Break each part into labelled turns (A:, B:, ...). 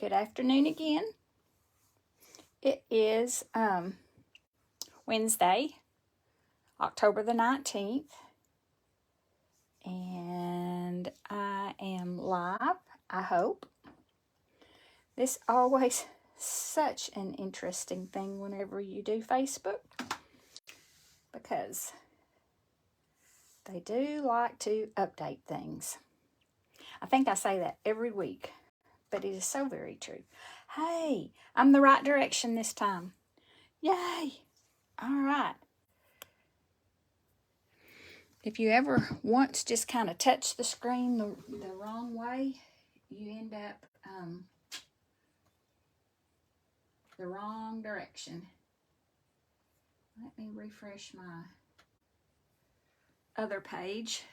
A: Good afternoon again. It is Wednesday, October the 19th, and I am live, I hope. This always such an interesting thing whenever you do Facebook, because they do like to update things. I think I say that every week, but it is so very true. Hey, I'm the right direction this time. Yay! All right. If you ever once just kind of touch the screen the wrong way, you end up the wrong direction. Let me refresh my other page.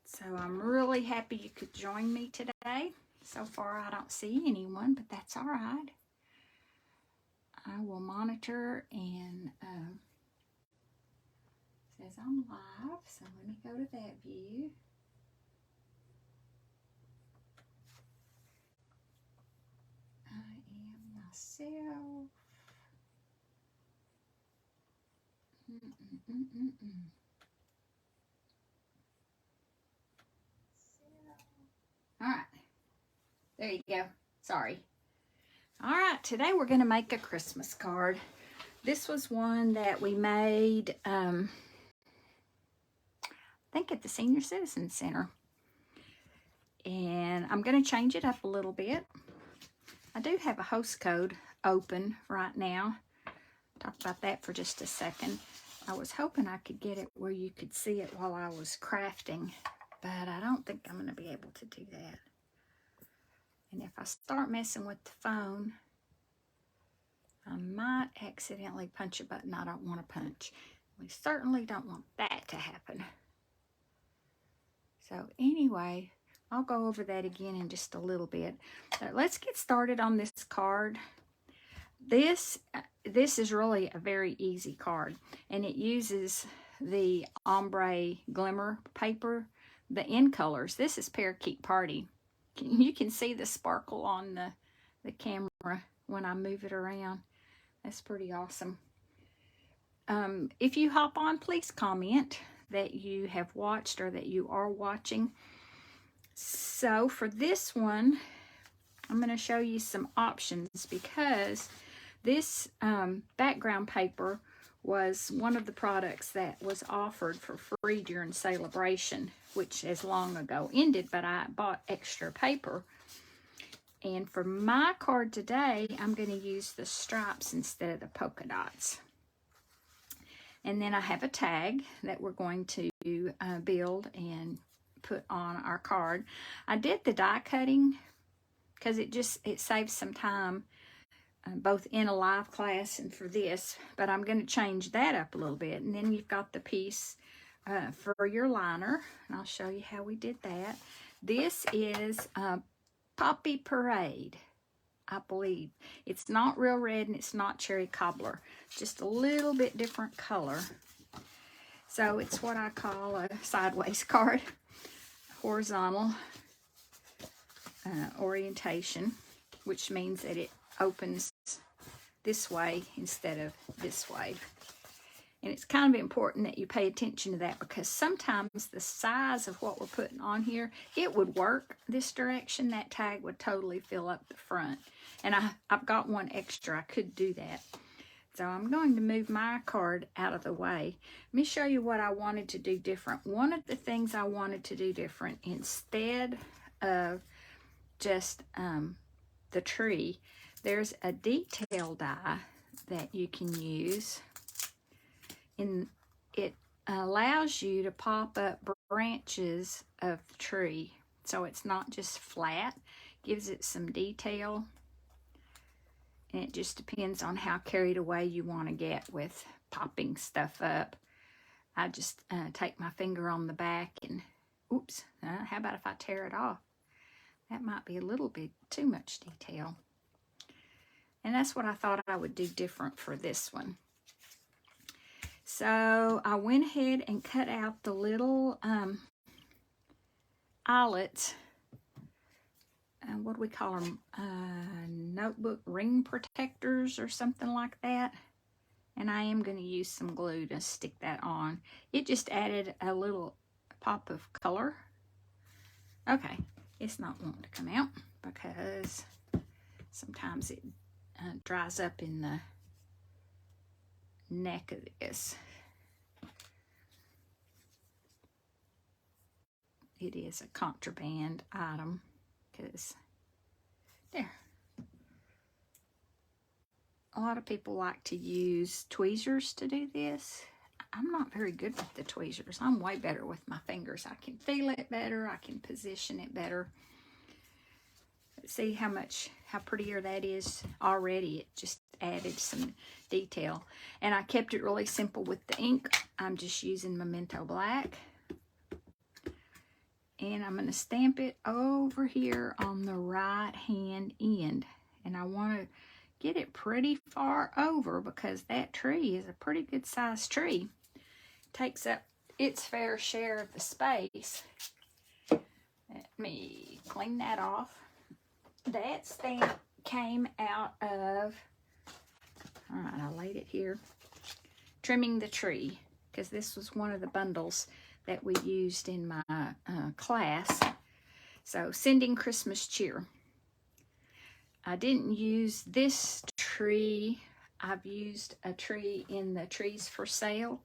A: So I'm really happy you could join me today. So far I don't see anyone, but that's all right. I will monitor, and says I'm live, so let me go to that view. I am myself. All right, there you go. Sorry. All right, today we're going to make a Christmas card. This was one that we made, I think at the Senior Citizen Center. And I'm going to change it up a little bit. I do have a host code open right now. Talk about that for just a second. I was hoping I could get it where you could see it while I was crafting, but I don't think I'm going to be able to do that. And if I start messing with the phone, I might accidentally punch a button I don't want to punch. We certainly don't want that to happen. So anyway, I'll go over that again in just a little bit. So let's get started on this card. This is really a very easy card, and it uses the ombre glimmer paper, the end colors. This is Parakeet Party. You can see the sparkle on the camera when I move it around. That's pretty awesome. If you hop on, please comment that you have watched or that you are watching. So for this one, I'm going to show you some options, because this background paper was one of the products that was offered for free during Sale-a-Bration, which has long ago ended, but I bought extra paper. And for my card today, I'm going to use the stripes instead of the polka dots. And then I have a tag that we're going to build and put on our card. I did the die cutting because it saves some time, both in a live class and for this, but I'm going to change that up a little bit. And then you've got the piece for your liner, and I'll show you how we did that. This is Poppy Parade, I believe. It's not real red and it's not cherry cobbler, just a little bit different color. So it's what I call a sideways card, horizontal orientation, which means that it opens this way instead of this way. And it's kind of important that you pay attention to that, because sometimes the size of what we're putting on here, it would work this direction. That tag would totally fill up the front. And I've got one extra. I could do that. So I'm going to move my card out of the way. Let me show you what I wanted to do different. One of the things I wanted to do different, instead of just the tree, there's a detail die that you can use. And it allows you to pop up branches of the tree, so it's not just flat. Gives it some detail, and it just depends on how carried away you want to get with popping stuff up. I just take my finger on the back and oops, how about if I tear it off? That might be a little bit too much detail. And that's what I thought I would do different for this one. So I went ahead and cut out the little eyelets what do we call them? Notebook ring protectors or something like that. And I am going to use some glue to stick that on. It just added a little pop of color. Okay, it's not wanting to come out because sometimes it dries up in the neck of this. It is a contraband item because there. A lot of people like to use tweezers to do this. I'm not very good with the tweezers. I'm way better with my fingers. I can feel it better. I can position it better. See how prettier that is already. It just added some detail. And I kept it really simple with the ink. I'm just using Memento Black. And I'm going to stamp it over here on the right hand end. And I want to get it pretty far over because that tree is a pretty good sized tree. It takes up its fair share of the space. Let me clean that off. That stamp came out of, all right, I laid it here, Trimming the Tree, because this was one of the bundles that we used in my class. So, Sending Christmas Cheer. I didn't use this tree. I've used a tree in the Trees for Sale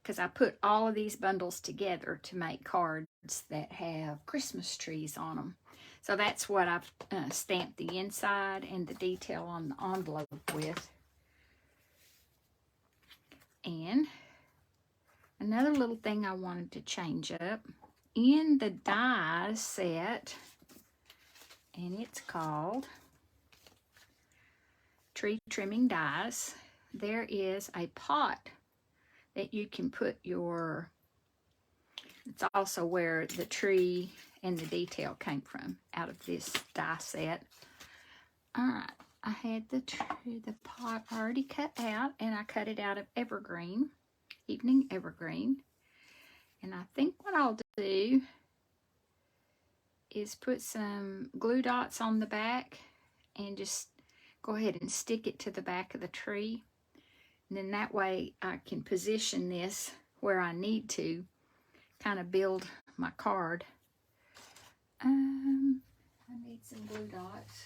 A: because I put all of these bundles together to make cards that have Christmas trees on them. So that's what I've stamped the inside and the detail on the envelope with. And another little thing I wanted to change up, in the die set, and it's called Tree Trimming Dies, there is a pot that you can put your, it's also where the tree and the detail came from, out of this die set. All right, I had the pot already cut out, and I cut it out of evergreen, evening evergreen. And I think what I'll do is put some glue dots on the back and just go ahead and stick it to the back of the tree. And then that way I can position this where I need to kind of build my card. I need some glue dots.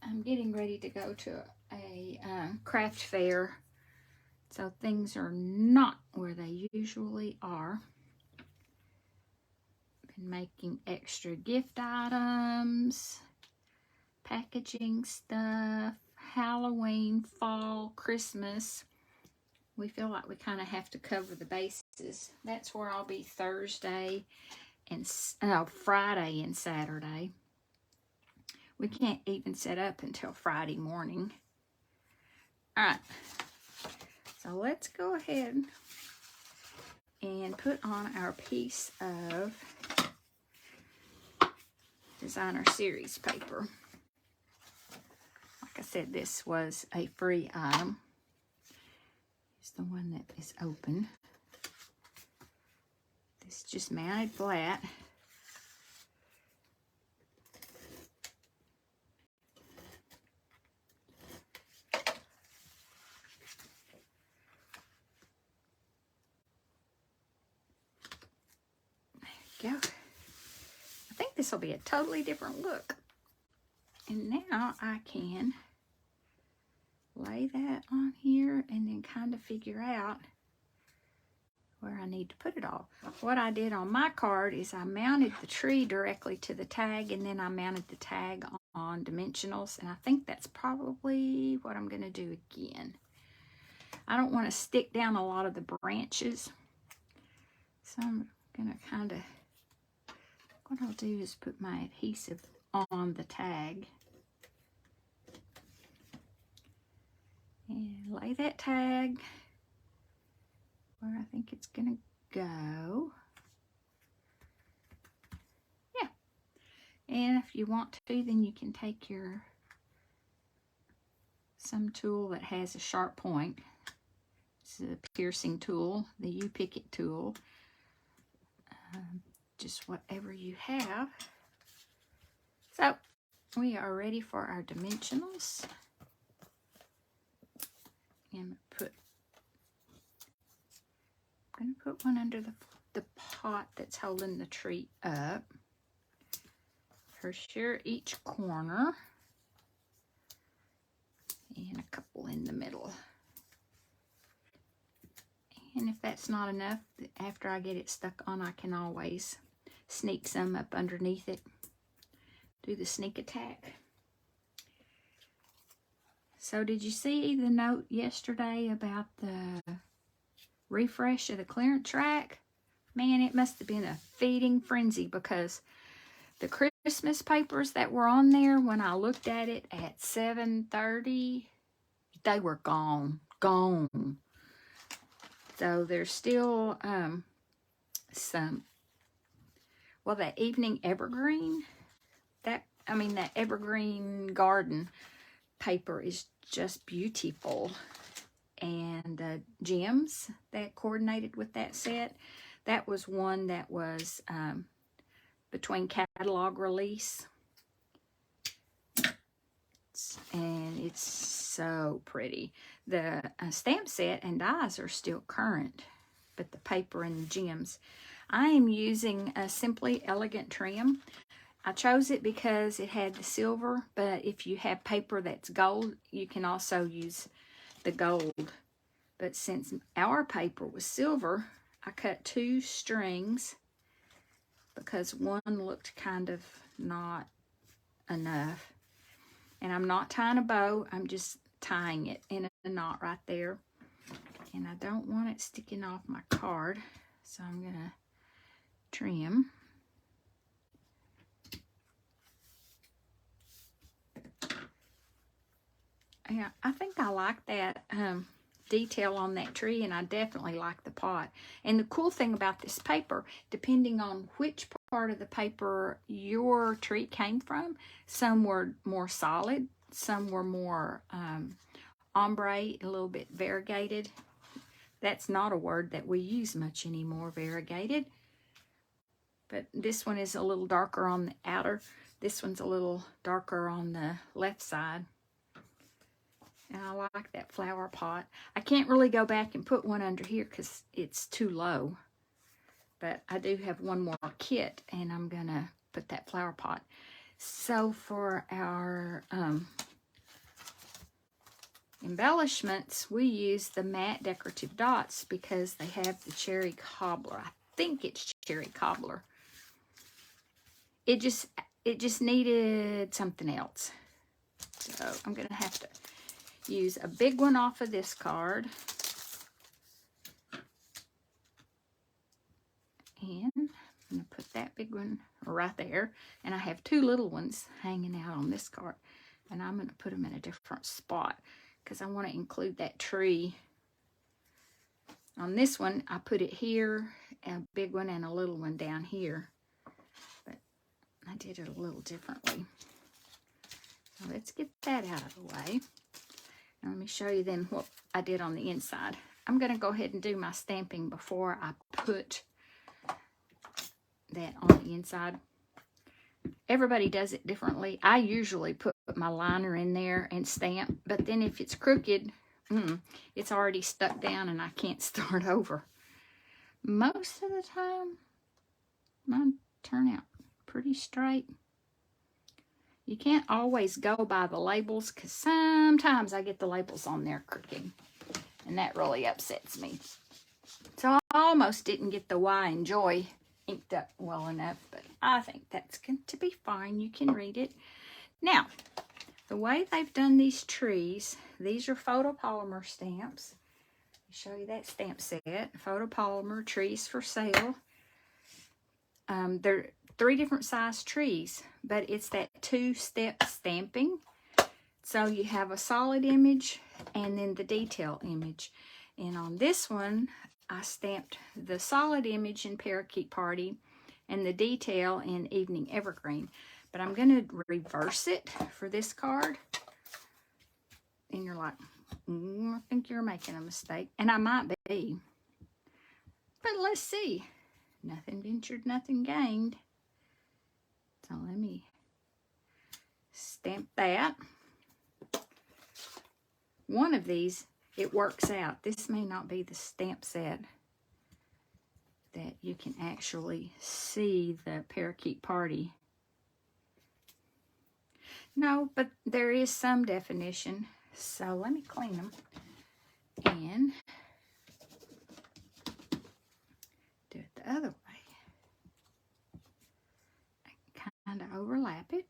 A: I'm getting ready to go to a craft fair, so things are not where they usually are. Been making extra gift items, packaging stuff, Halloween, fall, Christmas. We feel like we kind of have to cover the bases. That's where I'll be Thursday and Friday and Saturday. We can't even set up until Friday morning. All right, so let's go ahead and put on our piece of Designer Series paper. Like I said, this was a free item. It's the one that is open. This just mounted flat. There we go. I think this will be a totally different look. And now I can lay that on here and then kind of figure out where I need to put it all. What I did on my card is I mounted the tree directly to the tag, and then I mounted the tag on dimensionals, and I think that's probably what I'm going to do again. I don't want to stick down a lot of the branches, so I'm going to kind of, what I'll do is put my adhesive on the tag and lay that tag where I think it's gonna go. Yeah, and if you want to, then you can take some tool that has a sharp point. This is a piercing tool, the U-Picket tool. Just whatever you have. So we are ready for our dimensionals. And I'm going to put one under the pot that's holding the tree up. For sure, each corner. And a couple in the middle. And if that's not enough, after I get it stuck on, I can always sneak some up underneath it. Do the sneak attack. So did you see the note yesterday about the refresh of the clearance rack? Man, it must have been a feeding frenzy, because the Christmas papers that were on there, when I looked at it at 7:30, they were gone. So there's still some, well, that evening evergreen, that evergreen garden paper is just beautiful. And the gems that coordinated with that set, that was one that was between catalog release. And it's so pretty. The stamp set and dies are still current, but the paper and the gems. I am using a Simply Elegant trim. I chose it because it had the silver, but if you have paper that's gold, you can also use the gold. But since our paper was silver, I cut 2 strings because one looked kind of not enough. And I'm not tying a bow, I'm just tying it in a knot right there. And I don't want it sticking off my card, so I'm gonna trim. Yeah, I think I like that detail on that tree, and I definitely like the pot. And the cool thing about this paper, depending on which part of the paper your tree came from, some were more solid, some were more ombre, a little bit variegated. That's not a word that we use much anymore, variegated. But this one is a little darker on the outer. This one's a little darker on the left side. And I like that flower pot. I can't really go back and put one under here because it's too low. But I do have one more kit, and I'm going to put that flower pot. So for our embellishments, we use the matte Decorative Dots because they have the cherry cobbler. I think it's cherry cobbler. It just needed something else. So I'm going to have to use a big one off of this card. And I'm going to put that big one right there. And I have 2 little ones hanging out on this card. And I'm going to put them in a different spot because I want to include that tree. On this one, I put it here, a big one and a little one down here. But I did it a little differently. So let's get that out of the way. Now let me show you then what I did on the inside. I'm going to go ahead and do my stamping before I put that on the inside. Everybody does it differently. I usually put my liner in there and stamp, but then if it's crooked, it's already stuck down and I can't start over. Most of the time, mine turn out pretty straight. You can't always go by the labels because sometimes I get the labels on there crooked, and that really upsets me. So I almost didn't get the Y and Joy inked up well enough, but I think that's going to be fine. You can read it. Now, the way they've done these trees, these are photopolymer stamps. I'll show you that stamp set. Photopolymer trees for sale. They're 3 different size trees, but it's that 2-step stamping. So you have a solid image and then the detail image. And on this one, I stamped the solid image in Parakeet Party and the detail in Evening Evergreen. But I'm going to reverse it for this card. And you're like, I think you're making a mistake. And I might be. But let's see. Nothing ventured, nothing gained. So let me Stamp that. One of these, it works out. This may not be the stamp set that you can actually see the Parakeet Party. No, but there is some definition. So let me clean them and do it the other way. Kind of overlap it.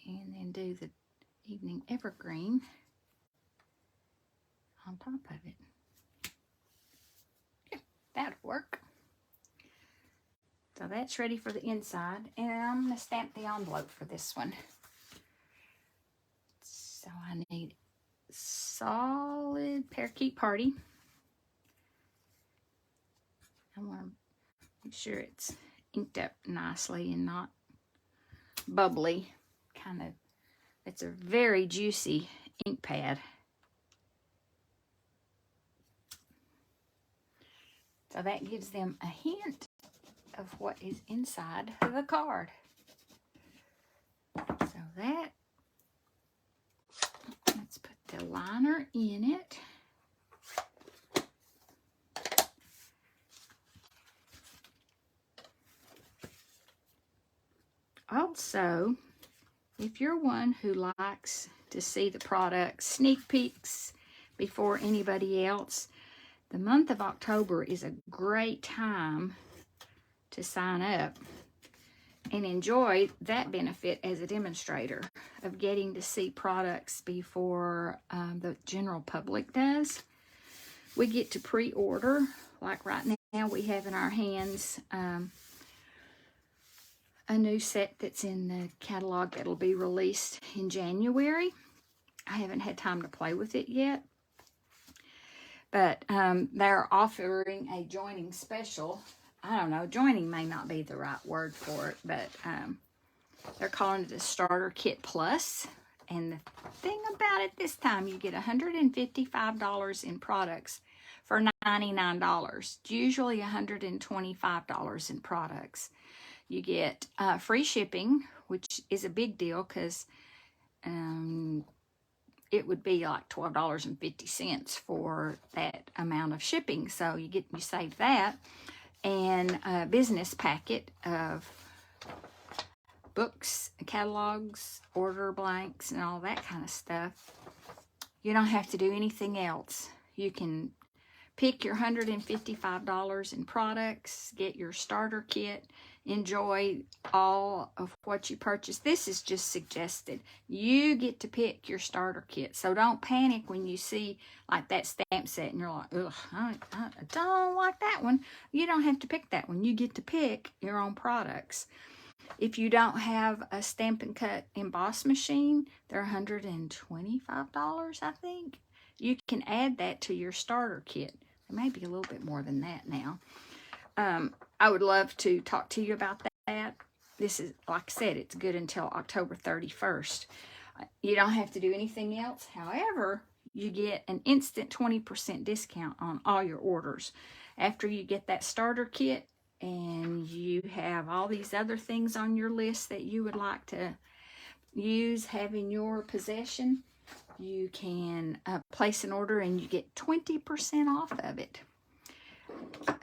A: And then do the Evening Evergreen on top of it. Yeah, that'll work. So that's ready for the inside. And I'm going to stamp the envelope for this one. So I need solid Parakeet Party. I want to make sure it's inked up nicely and not bubbly. Kind of, it's a very juicy ink pad. So that gives them a hint of what is inside the card. So that, let's put the liner in it. Also, if you're one who likes to see the product sneak peeks before anybody else, the month of October is a great time to sign up and enjoy that benefit as a demonstrator of getting to see products before the general public does. We get to pre-order, like right now we have in our hands a new set that's in the catalog that'll be released in January. I haven't had time to play with it yet, but they're offering a joining special. I don't know, joining may not be the right word for it, but they're calling it a Starter Kit Plus. And the thing about it this time, you get $155 in products for $99. It's usually $125 in products. You get free shipping, which is a big deal because it would be like $12.50 for that amount of shipping. So you save that, and a business packet of books, catalogs, order blanks, and all that kind of stuff. You don't have to do anything else. You can pick your $155 in products, get your starter kit, enjoy all of what you purchase. This is just suggested. You get to pick your starter kit. So don't panic when you see like that stamp set and you're like, ugh, I don't like that one. You don't have to pick that one. You get to pick your own products. If you don't have a Stampin' Cut emboss machine, they're $125, I think. You can add that to your starter kit. It may be a little bit more than that now. I would love to talk to you about that. This is, like I said, it's good until October 31st. You don't have to do anything else. However, you get an instant 20% discount on all your orders. After you get that starter kit and you have all these other things on your list that you would like to have in your possession, you can place an order and you get 20% off of it.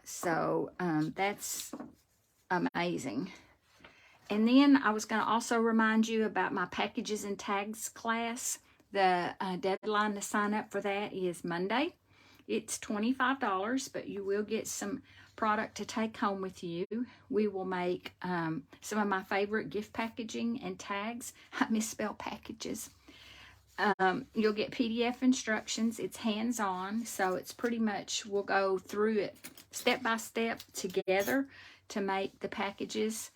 A: So that's amazing. And then I was going to also remind you about my packages and tags class. The deadline to sign up for that is Monday. It's $25, but you will get some product to take home with you. We will make some of my favorite gift packaging and tags. I misspell packages. You'll get PDF instructions. It's hands-on, so it's pretty much, we'll go through it step by step together to make the packages.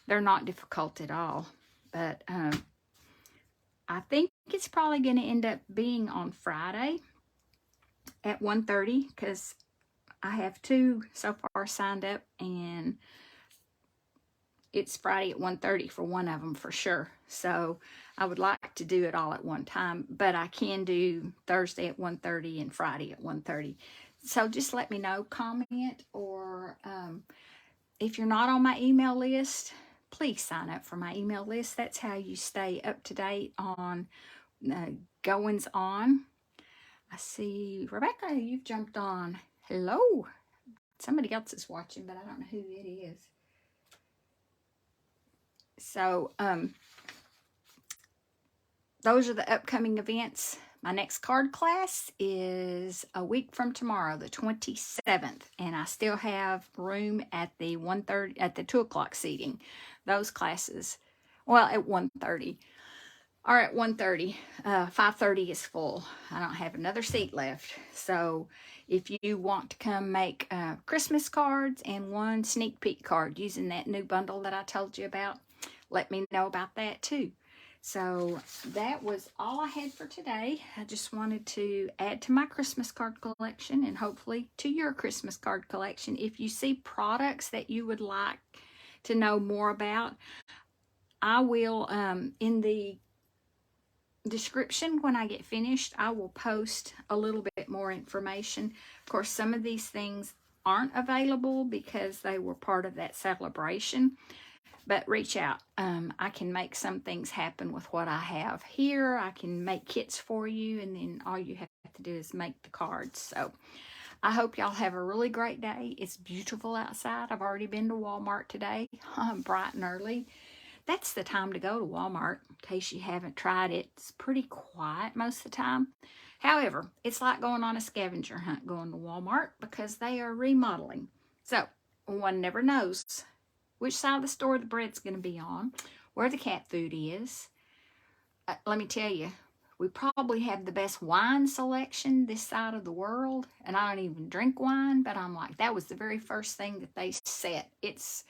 A: They're not difficult at all, but I think it's probably going to end up being on Friday at 1:30 because I have 2 so far signed up, and it's Friday at 1:30 for one of them for sure. So I would like to do it all at one time, but I can do Thursday at 1:30 and Friday at 1:30. So just let me know, comment, or if you're not on my email list, please sign up for my email list. That's how you stay up to date on goings on. I see, Rebecca, you've jumped on. Hello. Somebody else is watching, but I don't know who it is. So, those are the upcoming events. My next card class is a week from tomorrow, the 27th, and I still have room at the 1:30 at the 2 o'clock seating. Those classes, well, at 1:30 or at 1:30. 5:30 is full. I don't have another seat left. So if you want to come make Christmas cards and one sneak peek card using that new bundle that I told you about, let me know about that too. So that was all I had for today. I just wanted to add to my Christmas card collection and hopefully to your Christmas card collection. If you see products that you would like to know more about, I will, in the description when I get finished, I will post a little bit more information. Of course, some of these things aren't available because they were part of that Sale-a-Bration. But reach out. I can make some things happen with what I have here. I can make kits for you, and then all you have to do is make the cards. So I hope y'all have a really great day. It's beautiful outside. I've already been to Walmart today, bright and early. That's the time to go to Walmart, in case you haven't tried it. It's pretty quiet most of the time. However, it's like going on a scavenger hunt going to Walmart because they are remodeling. So one never knows which side of the store the bread's going to be on, where the cat food is. Let me tell you, we probably have the best wine selection this side of the world, and I don't even drink wine, but I'm like, that was the very first thing that they set. It's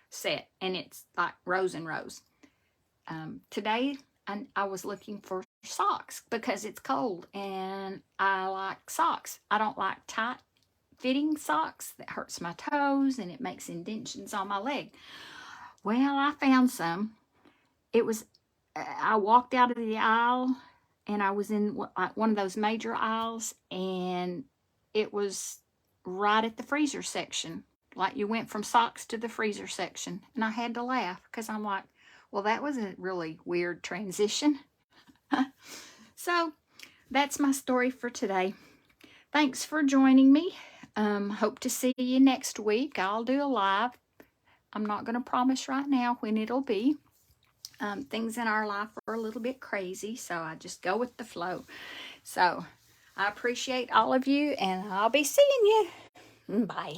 A: set, and it's like rows and rows. Today, I was looking for socks because it's cold, and I like socks. I don't like tight fitting socks that hurts my toes and it makes indentions on my leg. Well, I found some. I walked out of the aisle and I was in like one of those major aisles, and it was right at the freezer section. Like you went from socks to the freezer section, and I had to laugh because I'm like, well, that was a really weird transition. So that's my story for today. Thanks for joining me. Hope to see you next week. I'll do a live. I'm not going to promise right now when it'll be. Things in our life are a little bit crazy, so I just go with the flow. So I appreciate all of you, and I'll be seeing you. Bye.